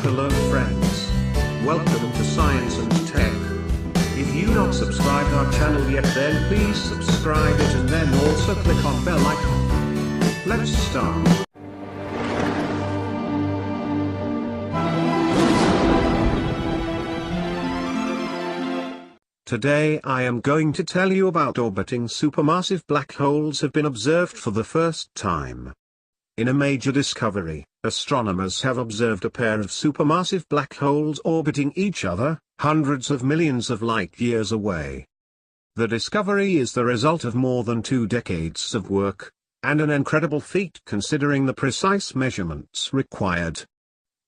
Hello friends. Welcome to Science and Tech. If you not subscribed our channel yet, then please subscribe it and then also click on bell icon. Let's start. Today I am going to tell you about orbiting supermassive black holes have been observed for the first time. In a major discovery, astronomers have observed a pair of supermassive black holes orbiting each other, hundreds of millions of light-years away. The discovery is the result of more than 2 decades of work, and an incredible feat considering the precise measurements required.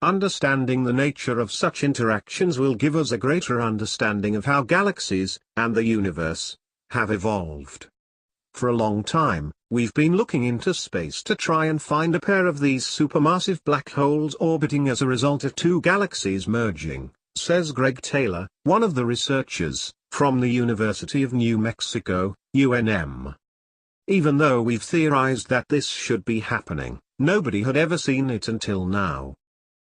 Understanding the nature of such interactions will give us a greater understanding of how galaxies, and the universe, have evolved. For a long time, we've been looking into space to try and find a pair of these supermassive black holes orbiting as a result of 2 galaxies merging, says Greg Taylor, one of the researchers, from the University of New Mexico, UNM. Even though we've theorized that this should be happening, nobody had ever seen it until now.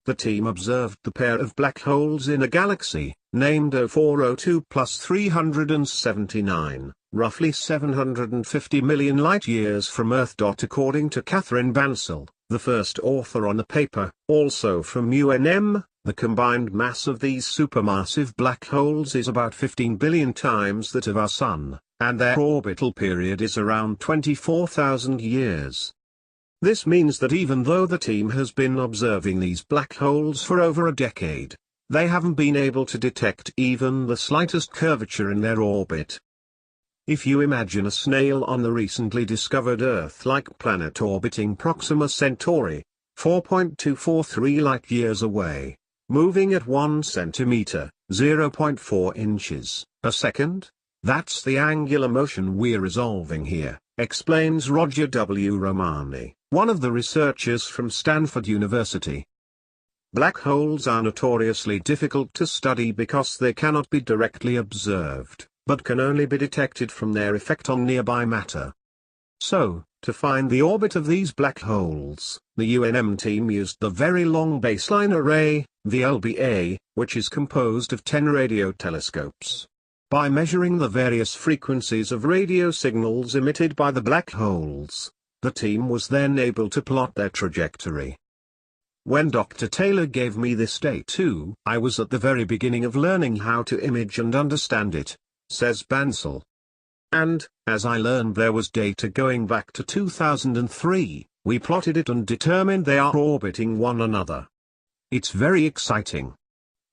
The team observed the pair of black holes in a galaxy, named 0402+379, roughly 750 million light-years from Earth. According to Catherine Bansal, the first author on the paper, also from UNM, the combined mass of these supermassive black holes is about 15 billion times that of our Sun, and their orbital period is around 24,000 years. This means that even though the team has been observing these black holes for over a decade, they haven't been able to detect even the slightest curvature in their orbit. If you imagine a snail on the recently discovered Earth-like planet orbiting Proxima Centauri, 4.243 light-years away, moving at 1 centimeter, 0.4 inches, a second, that's the angular motion we're resolving here, explains Roger W. Romani, one of the researchers from Stanford University. Black holes are notoriously difficult to study because they cannot be directly observed, but can only be detected from their effect on nearby matter. So, to find the orbit of these black holes, the UNM team used the Very Long Baseline Array, VLBA, which is composed of 10 radio telescopes. By measuring the various frequencies of radio signals emitted by the black holes, the team was then able to plot their trajectory. When Dr. Taylor gave me this data, I was at the very beginning of learning how to image and understand it, says Bansal. And, as I learned there was data going back to 2003, we plotted it and determined they are orbiting one another. It's very exciting.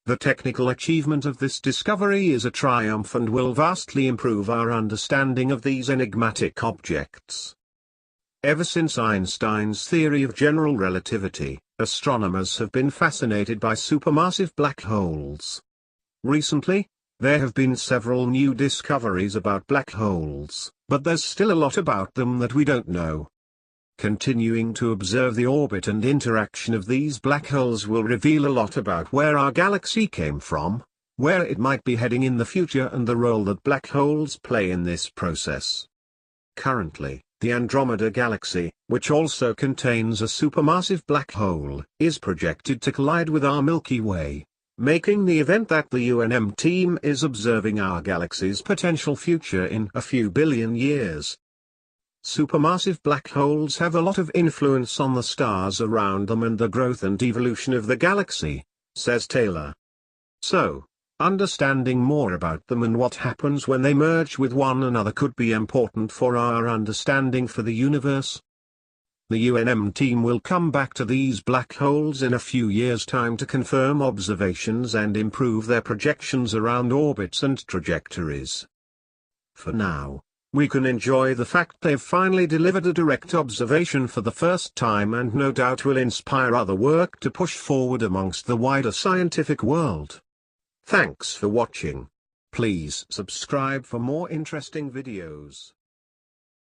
The technical achievement of this discovery is a triumph and will vastly improve our understanding of these enigmatic objects. Ever since Einstein's theory of general relativity, astronomers have been fascinated by supermassive black holes. Recently, there have been several new discoveries about black holes, but there's still a lot about them that we don't know. Continuing to observe the orbit and interaction of these black holes will reveal a lot about where our galaxy came from, where it might be heading in the future, and the role that black holes play in this process. Currently, the Andromeda Galaxy, which also contains a supermassive black hole, is projected to collide with our Milky Way, making the event that the UNM team is observing our galaxy's potential future in a few billion years. Supermassive black holes have a lot of influence on the stars around them and the growth and evolution of the galaxy, says Taylor. So, understanding more about them and what happens when they merge with one another could be important for our understanding for the universe. The UNM team will come back to these black holes in a few years' time to confirm observations and improve their projections around orbits and trajectories. For now, we can enjoy the fact they've finally delivered a direct observation for the first time, and no doubt will inspire other work to push forward amongst the wider scientific world. Thanks for watching. Please subscribe for more interesting videos.